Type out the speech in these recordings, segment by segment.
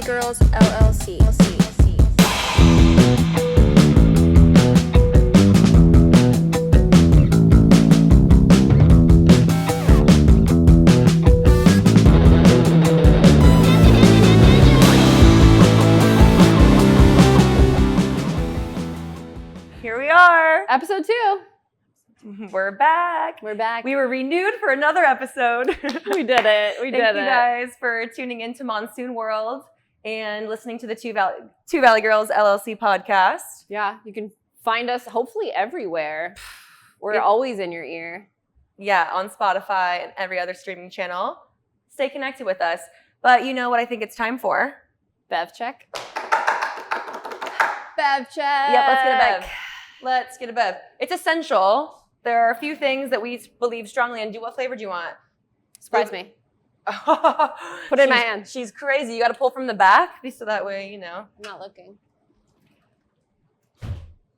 Girls LLC. Here we are. Episode 2. We're back. We were renewed for another episode. We did it. Thank you guys for tuning into Monsoon World and listening to the Two Valley Girls LLC podcast. Yeah, you can find us hopefully everywhere. We're always in your ear. Yeah, on Spotify and every other streaming channel. Stay connected with us. But you know what I think it's time for? BEV check. BEV check. Yep, let's get a bev. It's essential. There are a few things that we believe strongly in. What flavor do you want? Surprise me. Put it in my hand. She's crazy. You got to pull from the back so that way, you know. I'm not looking.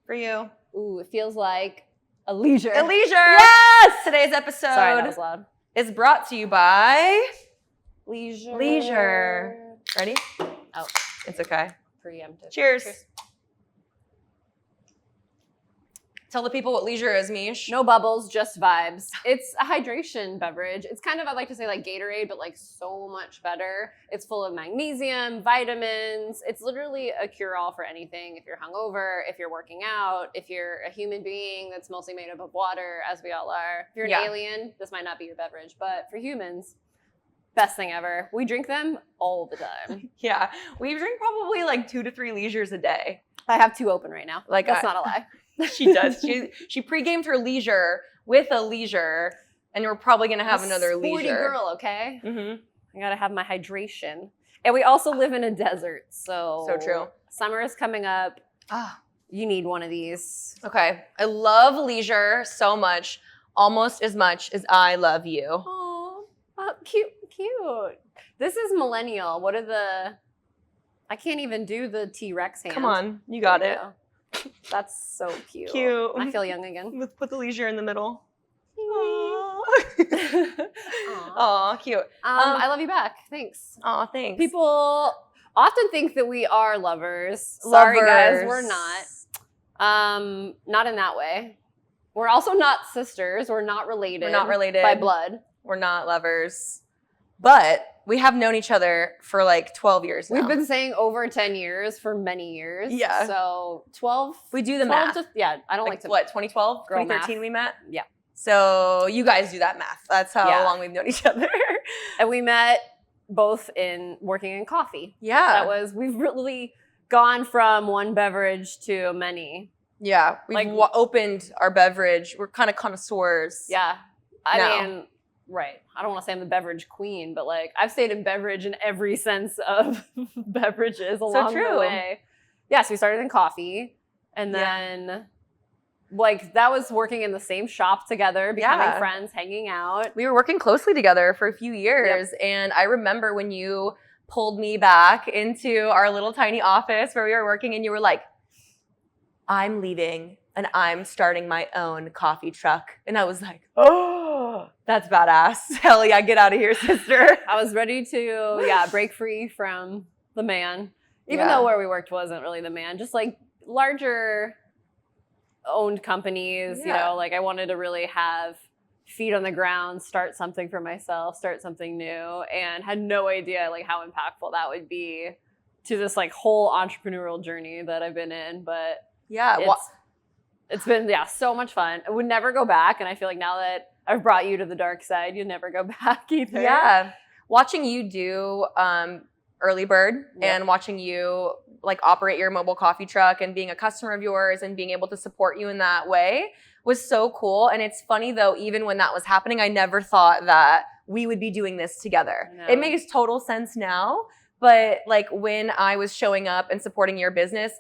For you. Ooh, it feels like a leisure. A leisure. Yes! Today's episode Sorry, that was loud. is brought to you by Leisure. Ready? Oh, It's okay. preemptive. Cheers. Tell the people what leisure is, Mish. No bubbles, just vibes. It's a hydration beverage. It's kind of, I like to say like Gatorade, but like so much better. It's full of magnesium, vitamins. It's literally a cure-all for anything. If you're hungover, if you're working out, if you're a human being that's mostly made up of water, as we all are. If you're an alien, this might not be your beverage. But for humans, best thing ever. We drink them all the time. Yeah. We drink probably like 2 to 3 leisures a day. I have 2 open right now. Like That's not a lie. She does. She pre-gamed her leisure with a leisure, and we're probably going to have another leisure. Sporty girl, okay? Mm-hmm. I gotta have my hydration. And we also live in a desert, so true. Summer is coming up. You need one of these. Okay. I love leisure so much, almost as much as I love you. Oh, cute. This is millennial. What are the... I can't even do the T-Rex hand. Come on. You got it. Go. That's so cute. Cute. I feel young again. Let's put the leisure in the middle. Aww. Aw, cute. I love you back. Thanks. Aw, thanks. People often think that we are lovers. Sorry, guys, we're not. Not in that way. We're also not sisters. We're not related. We're not related by blood. We're not lovers. But we have known each other for like 12 years now. We've been saying over 10 years for many years. Yeah. So 12. We do the math. I don't like to. What, 2012? Girl 2013 math. we met? Yeah. So you guys do that math. That's how long we've known each other. And we met both working in coffee. Yeah. We've really gone from one beverage to many. Yeah. We've opened our beverage. We're kind of connoisseurs. Yeah. I mean, right. I don't want to say I'm the beverage queen, but like I've stayed in beverage in every sense of beverages along the way. Yeah, so we started in coffee, and then like that was working in the same shop together, becoming friends, hanging out. We were working closely together for a few years, and I remember when you pulled me back into our little tiny office where we were working, and you were like, I'm leaving and I'm starting my own coffee truck. And I was like, oh, that's badass. Hell yeah, get out of here, sister. I was ready to, break free from the man. Even though where we worked wasn't really the man. Just like larger owned companies, you know, like I wanted to really have feet on the ground, start something for myself, start something new, and had no idea like how impactful that would be to this like whole entrepreneurial journey that I've been in. But it's been, so much fun. I would never go back. And I feel like now that I've brought you to the dark side, you'd never go back either. Yeah. Watching you do Early Bird and watching you like operate your mobile coffee truck and being a customer of yours and being able to support you in that way was so cool. And it's funny though, even when that was happening, I never thought that we would be doing this together. No. It makes total sense now. But like when I was showing up and supporting your business,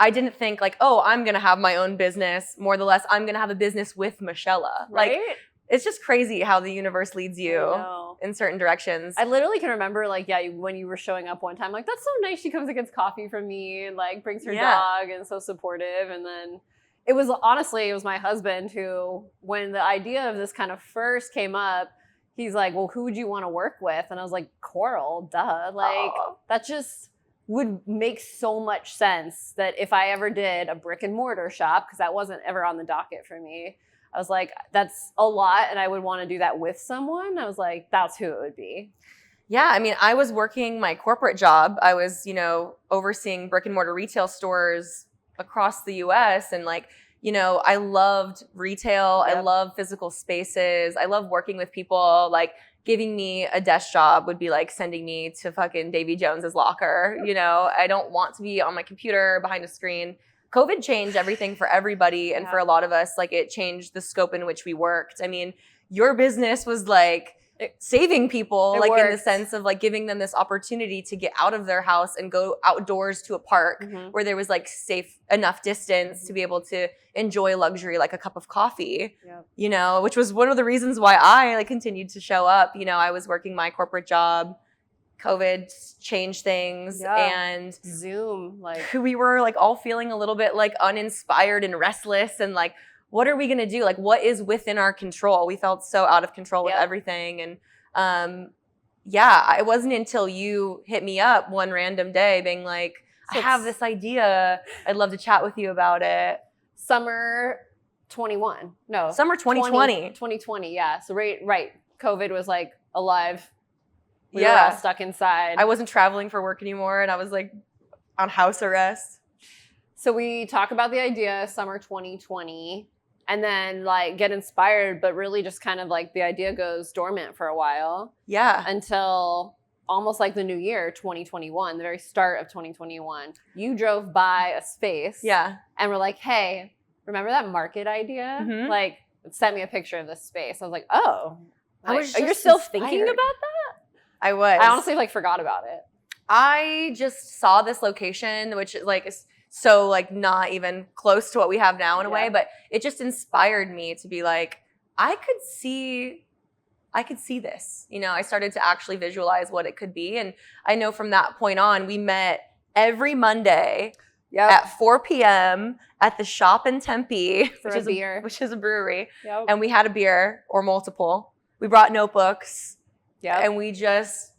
I didn't think like, oh, I'm going to have my own business. More or less, I'm going to have a business with Michella. Right? Like, it's just crazy how the universe leads you in certain directions. I literally can remember like, when you were showing up one time, like, that's so nice. She comes and gets coffee from me and like brings her dog and so supportive. And then it was my husband who, when the idea of this kind of first came up, he's like, well, who would you want to work with? And I was like, Koral, duh. Like, that just would make so much sense that if I ever did a brick and mortar shop, because that wasn't ever on the docket for me, I was like, that's a lot, and I would want to do that with someone. I was like, that's who it would be. Yeah, I mean, I was working my corporate job. I was, overseeing brick and mortar retail stores across the US, and like, I loved retail. Yep. I love physical spaces. I love working with people. Like, giving me a desk job would be like sending me to fucking Davy Jones's locker. I don't want to be on my computer behind a screen. COVID changed everything for everybody. And for a lot of us, like, it changed the scope in which we worked. I mean, your business was like saving people, like worked. In the sense of like giving them this opportunity to get out of their house and go outdoors to a park where there was like safe enough distance to be able to enjoy luxury, like a cup of coffee, which was one of the reasons why I like continued to show up. I was working my corporate job. COVID changed things and Zoom, like we were like all feeling a little bit like uninspired and restless and like, what are we going to do? Like, what is within our control? We felt so out of control with everything. And it wasn't until you hit me up one random day being like, I have this idea. I'd love to chat with you about it. Summer 21. No. Summer 2020. 2020, yeah. So right. COVID was like alive. We were all stuck inside. I wasn't traveling for work anymore, and I was like on house arrest. So we talk about the idea, summer 2020. And then like get inspired, but really just kind of like the idea goes dormant for a while. Yeah. Until almost like the new year, 2021, the very start of 2021. You drove by a space. Yeah. And we're like, hey, remember that market idea? Like, sent me a picture of this space. I was like, oh. You're still thinking about that? I was. I honestly like forgot about it. I just saw this location, which is like so like not even close to what we have now in a way, but it just inspired me to be like, I could see this. I started to actually visualize what it could be. And I know from that point on, we met every Monday at 4 p.m. at the shop in Tempe, which is a brewery. Yep. And we had a beer or multiple. We brought notebooks and we just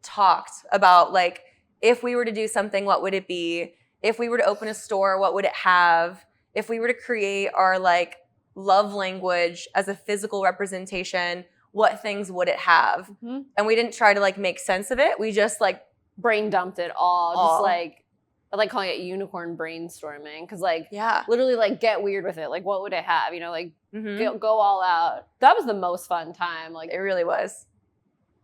talked about like, if we were to do something, what would it be? If we were to open a store, what would it have? If we were to create our like love language as a physical representation, what things would it have? And we didn't try to like make sense of it. We just like brain dumped it all. Just like, I like calling it unicorn brainstorming. Cause like, literally like get weird with it. Like what would it have? Like go all out. That was the most fun time. Like it really was.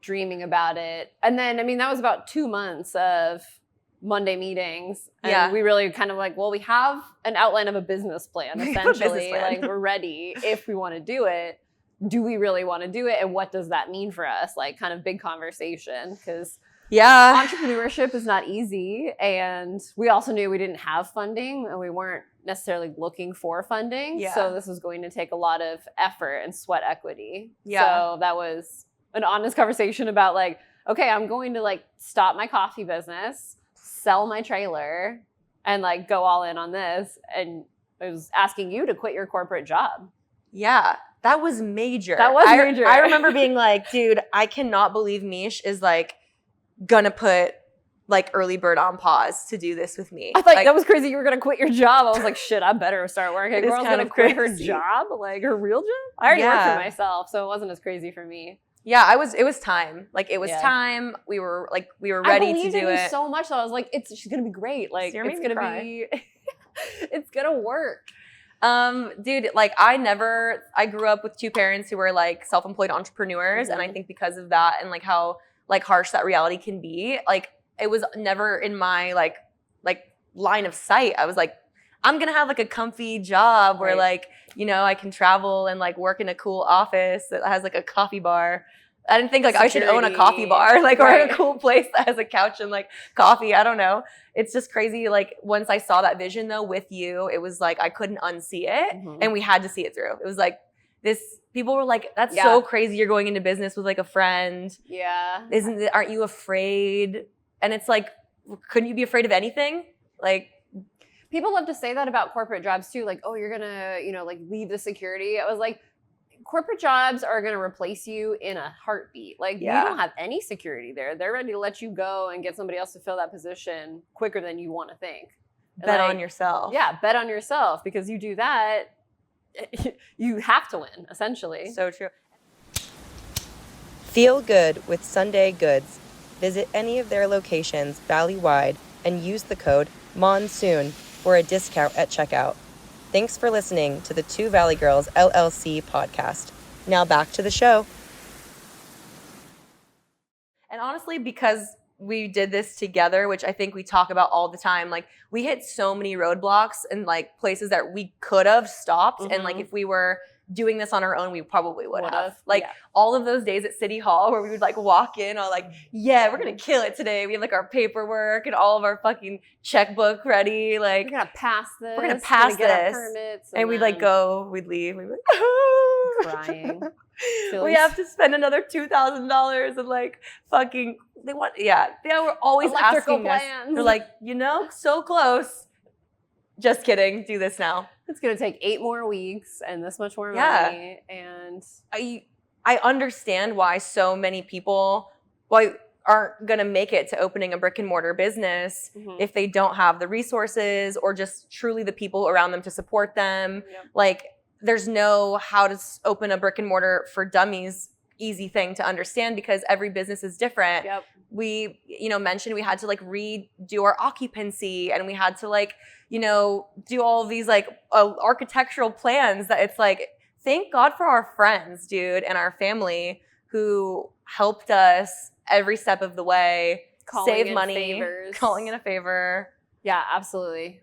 Dreaming about it. And then, I mean, that was about 2 months of Monday meetings. And we really kind of like, well, we have an outline of a business plan, essentially. Like we're ready if we want to do it. Do we really want to do it? And what does that mean for us? Like kind of big conversation because entrepreneurship is not easy. And we also knew we didn't have funding and we weren't necessarily looking for funding. So this was going to take a lot of effort and sweat equity. So that was an honest conversation about like, okay, I'm going to like stop my coffee business, sell my trailer, and like go all in on this. And I was asking you to quit your corporate job. Yeah, that was major. Major. I remember being like, dude, I cannot believe Misch is like gonna put like early bird on pause to do this with me. I thought like, that was crazy. You were gonna quit your job. I was like, shit, I better start working. Girl's gonna quit her job, like her real job. I already worked for myself, so it wasn't as crazy for me. Yeah, it was time. Like it was time. We were ready to do it. So much so I was like, she's gonna be great. Like it's gonna be it's gonna work. Dude, like I grew up with two parents who were like self-employed entrepreneurs. And I think because of that and like how like harsh that reality can be, like it was never in my like line of sight. I was like, I'm going to have like a comfy job where like, I can travel and like work in a cool office that has like a coffee bar. I didn't think like I should own a coffee bar, like or a cool place that has a couch and like coffee. I don't know. It's just crazy. Like once I saw that vision though with you, it was like I couldn't unsee it and we had to see it through. It was like people were like, that's so crazy. You're going into business with like a friend. Yeah. Aren't you afraid? And it's like, couldn't you be afraid of anything? Like people love to say that about corporate jobs too. Like, oh, you're gonna, like leave the security. I was like, corporate jobs are going to replace you in a heartbeat. Like you don't have any security there. They're ready to let you go and get somebody else to fill that position quicker than you want to think. Bet on yourself. Yeah, bet on yourself, because you do that, you have to win, essentially. So true. Feel good with Sunday Goods. Visit any of their locations valley-wide and use the code MONSOON for a discount at checkout. Thanks for listening to the Two Valley Girls LLC podcast. Now back to the show. And honestly, because we did this together, which I think we talk about all the time, like we hit so many roadblocks and like places that we could have stopped. And like if we were doing this on our own, we probably would have. Like all of those days at City Hall where we would like walk in all like, yeah, we're going to kill it today. We have like our paperwork and all of our fucking checkbook ready. Like, we're going to pass this. We're going to pass get this. Our permits, and we'd like go, we'd leave. We'd be like, crying. We have to spend another $2,000 and like fucking, they were always electrical asking us. They're like, so close. Just kidding. Do this now. It's going to take 8 more weeks and this much more money. And I understand why so many people aren't going to make it to opening a brick and mortar business if they don't have the resources or just truly the people around them to support them. Yep. Like there's no how to open a brick and mortar for dummies easy thing to understand because every business is different. Yep. We, mentioned we had to like redo our occupancy and we had to like, do all of these like architectural plans that it's like, thank God for our friends, dude, and our family who helped us every step of the way, save money, calling in a favor. Yeah, absolutely.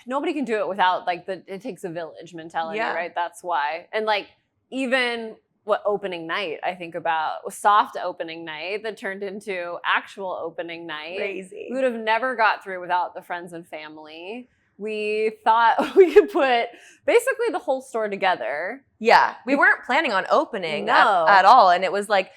Nobody can do it without like it takes a village mentality, right? That's why. And like even what opening night I think about was soft opening night that turned into actual opening night. Crazy. We would have never got through without the friends and family. We thought we could put basically the whole store together. Yeah, we weren't planning on opening at all. And it was like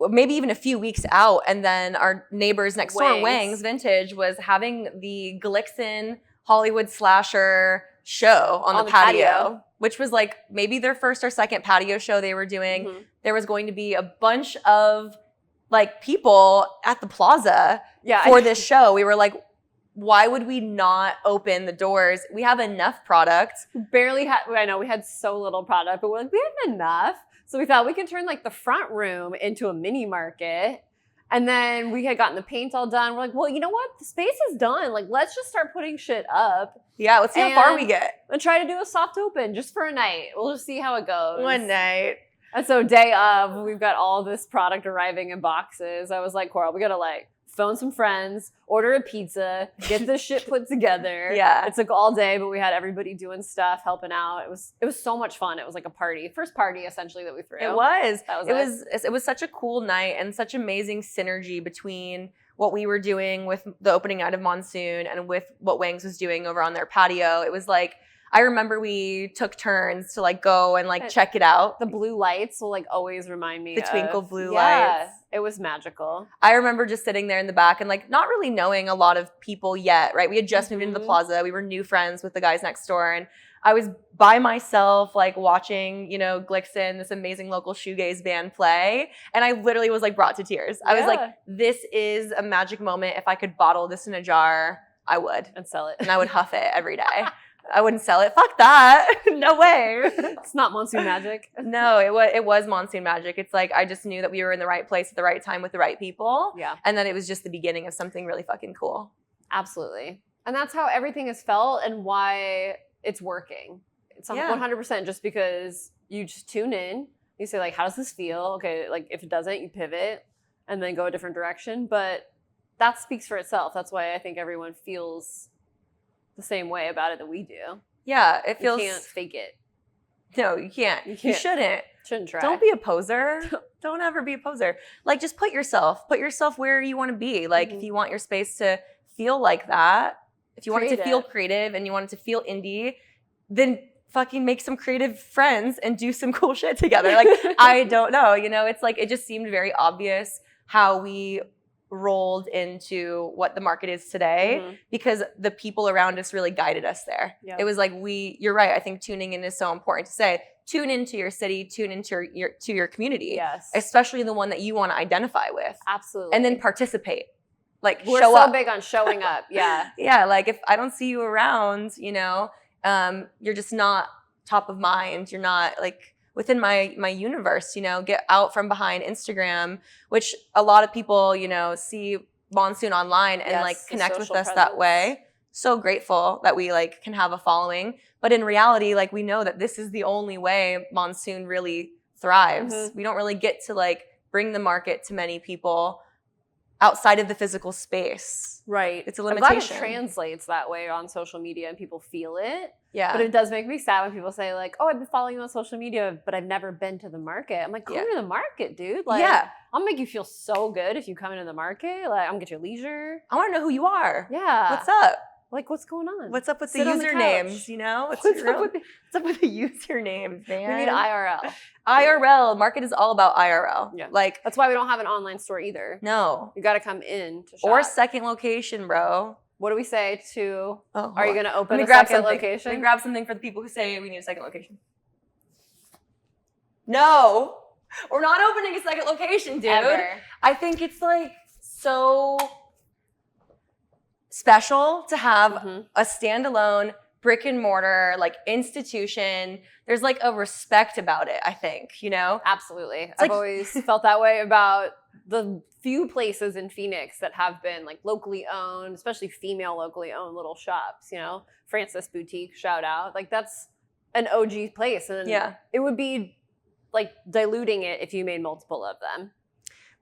maybe even a few weeks out. And then our neighbors next door, Wang's Vintage, was having the Glixen Hollywood slasher show on the patio, which was like maybe their first or second patio show they were doing. There was going to be a bunch of like people at the plaza for this show. We were like, why would we not open the doors? We have enough product. I know we had so little product, but we're like, we have enough. So we thought we could turn like the front room into a mini market. And then we had gotten the paint all done. We're like, well, you know what? The space is done. Like, let's just start putting shit up. Yeah, let's see how far we get. And try to do a soft open just for a night. We'll just see how it goes. One night. And so day of, we've got all this product arriving in boxes. I was like, Koral, we got to like phone some friends, order a pizza, get this shit put together. Yeah. It took all day, but we had everybody doing stuff, helping out. It was so much fun. It was like a party. First party essentially that we threw. It was. It was such a cool night and such amazing synergy between what we were doing with the opening night of Monsoon and with what Wang's was doing over on their patio. It was like, I remember we took turns to like go and like check it out. The blue lights will like always remind me the twinkle blue lights. lights. It was magical. I remember just sitting there in the back and like not really knowing a lot of people yet, right? We had just moved into the plaza. We were new friends with the guys next door. And I was by myself, like watching, Glixen, this amazing local shoegaze band play. And I literally was like brought to tears. I was like, this is a magic moment. If I could bottle this in a jar, I would. And sell it. And I would huff it every day. I wouldn't sell it. Fuck that. No way. It's not Monsoon magic. No, it was Monsoon magic. It's like I just knew that we were in the right place at the right time with the right people. Yeah. And then it was just the beginning of something really fucking cool. Absolutely. And that's how everything is felt and why it's working. It's 100% just because you just tune in. You say like, how does this feel? Okay, like if it doesn't, you pivot and then go a different direction. But that speaks for itself. That's why I think everyone feels the same way about it that we do. Yeah, it feels... You can't fake it. No, you can't. You shouldn't. Shouldn't try. Don't be a poser. Don't ever be a poser. Like, just put yourself where you want to be. Like, if you want your space to feel like that, if you want it to feel creative and you want it to feel indie, then fucking make some creative friends and do some cool shit together. Like, I don't know. It's like, it just seemed very obvious how we rolled into what the market is today because the people around us really guided us there. Yep. It was like you're right. I think tuning in is so important to say tune into your city, tune into your community. Yes. Especially the one that you want to identify with. Absolutely. And then participate. Like, we're show so up. big on showing up. Yeah. Yeah, like if I don't see you around, you know, you're just not top of mind. You're not like within my universe, you know. Get out from behind Instagram, which a lot of people, you know, see Monsoon online and like connect with us that way. So grateful that we like can have a following, but in reality, like we know that this is the only way Monsoon really thrives. We don't really get to like bring the market to many people outside of the physical space. Right. It's a limitation. I'm glad it translates that way on social media and people feel it. Yeah. But it does make me sad when people say like, oh, I've been following you on social media, but I've never been to the market. I'm like, come to the market, dude. Like, I'll make you feel so good if you come into the market. Like, I'm gonna get your leisure. I want to know who you are. Yeah. What's up? Like, what's going on? What's up with Sit the on usernames, the you know? what's up with the usernames, man? We need IRL. IRL. Market is all about IRL. Yeah. Like, that's why we don't have an online store either. No. You got to come in to shop. Or second location, bro. What do we say to, are you going to open a second second location? Let me grab something for the people who say we need a second location. No. We're not opening a second location, dude. Ever. I think it's like so special to have a standalone brick and mortar like institution. There's like a respect about it, I think, you know? Absolutely. I've always felt that way about the few places in Phoenix that have been like locally owned, especially female locally owned little shops, you know? Francis Boutique, shout out. Like that's an OG place. And it would be like diluting it if you made multiple of them.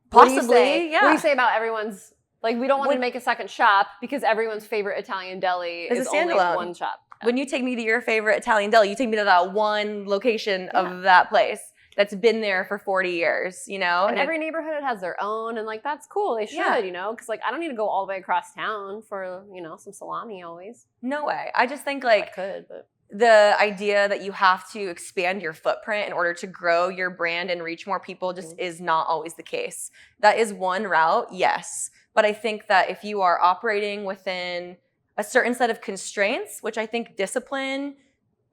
Possibly, What do you say about everyone's, like we don't want to make a second shop because everyone's favorite Italian deli is only one shop. When you take me to your favorite Italian deli, you take me to that one location of that place that's been there for 40 years, you know? And every neighborhood has their own, and like that's cool. They should, you know? Because like I don't need to go all the way across town for, you know, some salami always. No way. I just think like I could, but the idea that you have to expand your footprint in order to grow your brand and reach more people just is not always the case. That is one route, yes. But I think that if you are operating within a certain set of constraints, which I think discipline,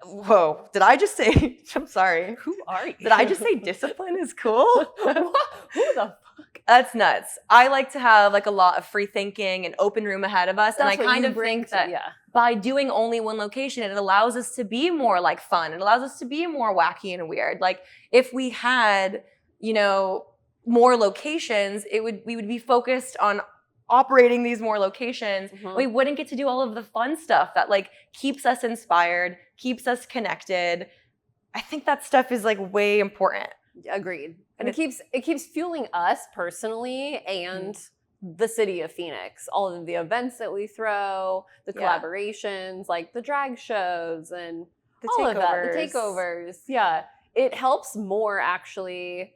whoa, did I just say, I'm sorry. Who are you? Did I just say discipline is cool? Who the fuck? That's nuts. I like to have like a lot of free thinking and open room ahead of us. That's and I kind of think that by doing only one location, it allows us to be more like fun. It allows us to be more wacky and weird. Like if we had, you know, more locations, we would be focused on operating these more locations. We wouldn't get to do all of the fun stuff that like keeps us inspired, keeps us connected. I think that stuff is like way important. Agreed. And it keeps fueling us personally and the city of Phoenix. All of the events that we throw, the collaborations, like the drag shows and the all takeovers. Of that, the takeovers. Yeah. It helps more actually,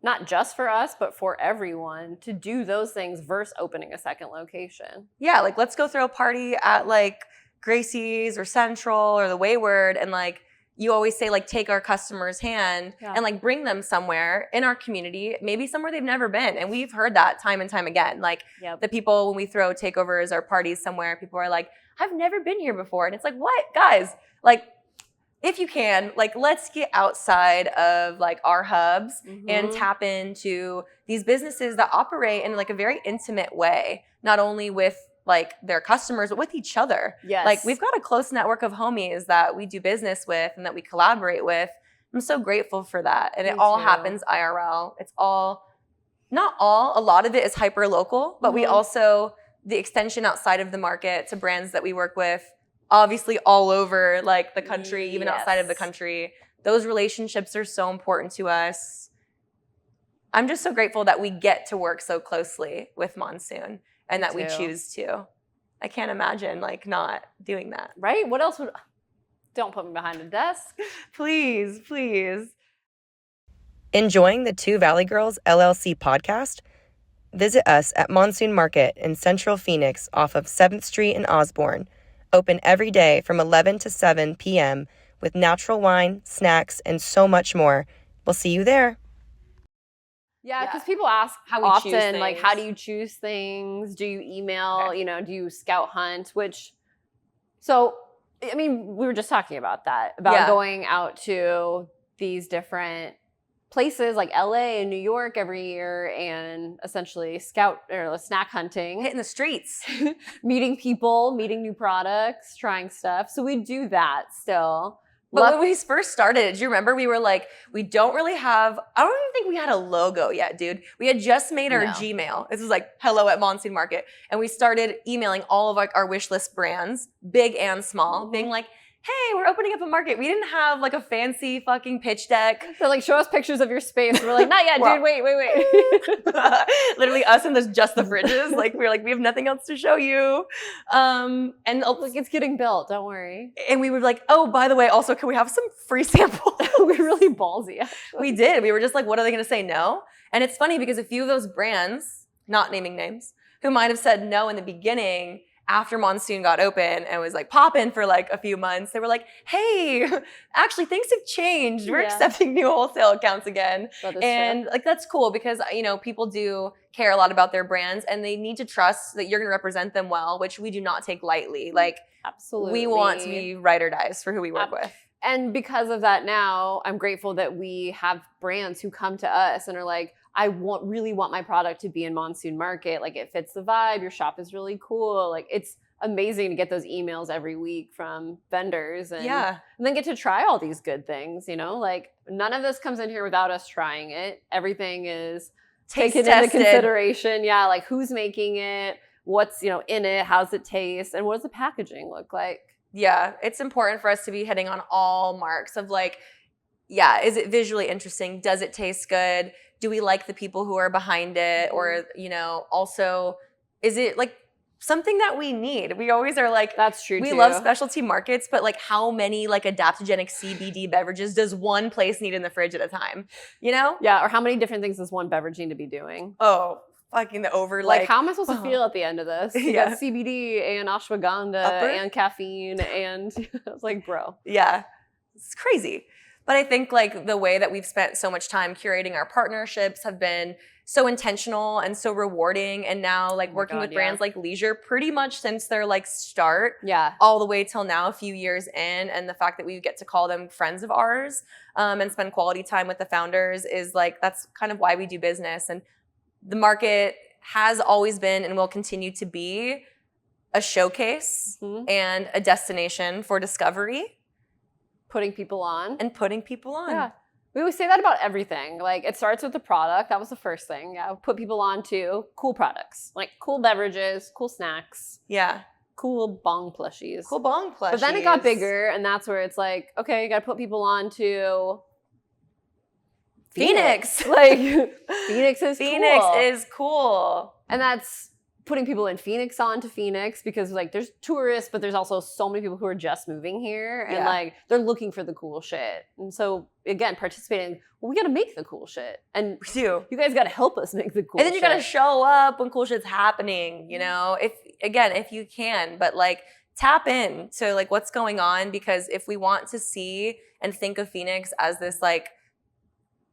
not just for us, but for everyone to do those things versus opening a second location. Yeah, like let's go throw a party at like Gracie's or Central or the Wayward, and like you always say like take our customer's hand and like bring them somewhere in our community, maybe somewhere they've never been. And we've heard that time and time again. Like the people, when we throw takeovers or parties somewhere, people are like, I've never been here before. And it's like, what? Guys, like if you can, like let's get outside of like our hubs and tap into these businesses that operate in like a very intimate way, not only with like their customers, but with each other. Yes. Like we've got a close network of homies that we do business with and that we collaborate with. I'm so grateful for that. And it all happens IRL. It's all, not all, a lot of it is hyper local, but we also, the extension outside of the market to brands that we work with, obviously all over like the country, even outside of the country. Those relationships are so important to us. I'm just so grateful that we get to work so closely with Monsoon. And that we choose to. I can't imagine like not doing that. Right? What else would, don't put me behind a desk. Please, please. Enjoying the Two Valley Girls LLC podcast? Visit us at Monsoon Market in Central Phoenix off of 7th Street in Osborne. Open every day from 11 to 7 p.m. with natural wine, snacks, and so much more. We'll see you there. Yeah, because people ask how often, like, how do you choose things? Do you email, you know, do you scout hunt? So, I mean, we were just talking about that, about going out to these different places like LA and New York every year and essentially snack hunting. Hitting the streets. Meeting people, meeting new products, trying stuff. So we do that still. But when we first started, do you remember we were like, we don't really have, I don't even think we had a logo yet, dude. We had just made our Gmail. This was like hello@Monsoon Market. And we started emailing all of like our wish list brands, big and small, being like, hey, we're opening up a market. We didn't have like a fancy fucking pitch deck. They're like, show us pictures of your space. We're like, not yet, dude. Wait. Literally us and just the fridges. Like we were like, we have nothing else to show you. And like it's getting built. Don't worry. And we were like, oh, by the way, also, can we have some free samples? We're really ballsy. Actually. We did. We were just like, what are they going to say no? And it's funny because a few of those brands, not naming names, who might have said no in the beginning, after Monsoon got open and was like popping for like a few months, they were like, hey, actually things have changed. We're accepting new wholesale accounts again. And like, that's cool because, you know, people do care a lot about their brands and they need to trust that you're going to represent them well, which we do not take lightly. Like, absolutely, we want to be ride or dies for who we work with. And because of that now, I'm grateful that we have brands who come to us and are like, I really want my product to be in Monsoon Market. Like it fits the vibe. Your shop is really cool. Like it's amazing to get those emails every week from vendors and then get to try all these good things, you know, like none of this comes in here without us trying it. Everything is taken into consideration. Yeah. Like who's making it, what's, you know, in it, how's it taste, and what does the packaging look like? Yeah. It's important for us to be hitting on all marks of like, is it visually interesting? Does it taste good? Do we like the people who are behind it? Or, you know, also, is it like something that we need? We always are like, that's true. We love specialty markets, but like how many like adaptogenic CBD beverages does one place need in the fridge at a time? You know? Yeah. Or how many different things does one beverage need to be doing? Oh, fucking the over like how am I supposed to feel at the end of this? You got CBD and ashwagandha and caffeine and it's like, bro. Yeah. It's crazy. But I think like the way that we've spent so much time curating our partnerships have been so intentional and so rewarding. And now like working with brands like Leisure pretty much since their like start all the way till now, a few years in. And the fact that we get to call them friends of ours and spend quality time with the founders is like, that's kind of why we do business. And the market has always been and will continue to be a showcase and a destination for discovery. Putting people on. Yeah. We always say that about everything. Like, it starts with the product. That was the first thing. Yeah. Put people on to cool products. Like, cool beverages, cool snacks. Yeah. Cool bong plushies. But then it got bigger, and that's where it's like, okay, you got to put people on to Phoenix. Like, Phoenix is cool. And that's putting people in Phoenix onto Phoenix because like there's tourists, but there's also so many people who are just moving here and like they're looking for the cool shit. And so again, participating, well, we got to make the cool shit. And you guys got to help us make the cool shit. And then you got to show up when cool shit's happening, you know, if you can, but like tap in to like what's going on, because if we want to see and think of Phoenix as this like,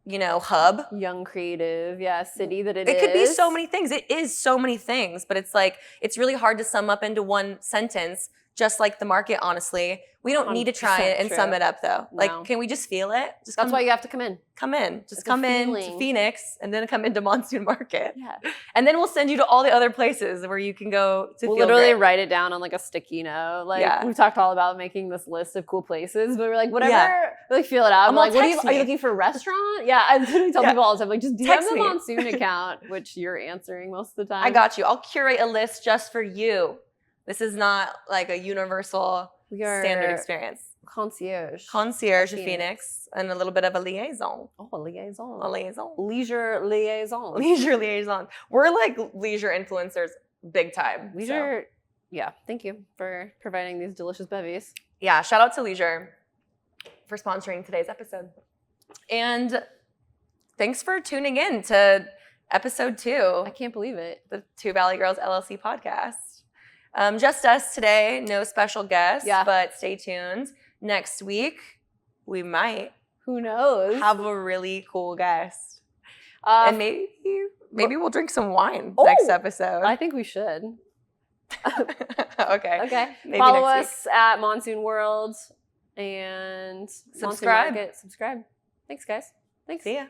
you know, hub. Young, creative, city that it is. It could be so many things. It is so many things, but it's like, it's really hard to sum up into one sentence, just like the market, honestly. We don't need to try it and sum it up, though. No. Like, can we just feel it? That's why you have to come in. Just come in to Phoenix and then come into Monsoon Market. Yeah. And then we'll send you to all the other places where you can go to feel literally great. Write it down on like a sticky note. Like we've talked all about making this list of cool places, but we're like, whatever, like feel it out. I'm like, are you looking for a restaurant? I literally tell people all the time, like, just DM the Monsoon account, which you're answering most of the time. I got you. I'll curate a list just for you. This is not like a universal standard experience. Concierge of Phoenix and a little bit of a liaison. Oh, a liaison. Leisure liaison. We're like leisure influencers big time. Leisure. So. Yeah. Thank you for providing these delicious bevies. Yeah. Shout out to Leisure for sponsoring today's episode. And thanks for tuning in to episode 2. I can't believe it. The Two Valley Girls LLC podcast. Just us today. No special guests, but stay tuned. Next week, we might. Who knows? Have a really cool guest. And maybe we'll drink some wine next episode. I think we should. Okay. Maybe follow us at Monsoon World and subscribe. Subscribe. Thanks, guys. Thanks. See ya.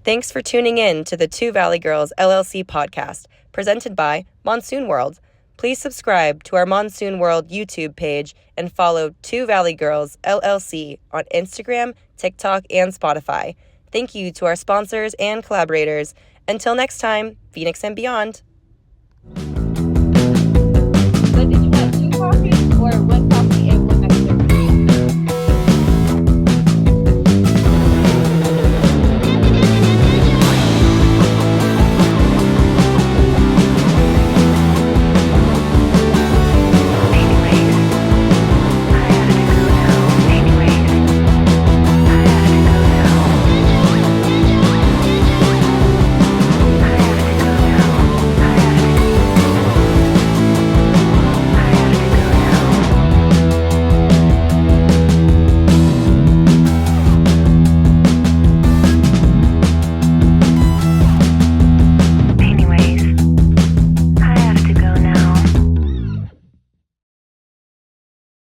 Thanks for tuning in to the Two Valley Girls LLC podcast, presented by Monsoon World. Please subscribe to our Monsoon World YouTube page and follow Two Valley Girls LLC on Instagram, TikTok, and Spotify. Thank you to our sponsors and collaborators. Until next time, Phoenix and beyond.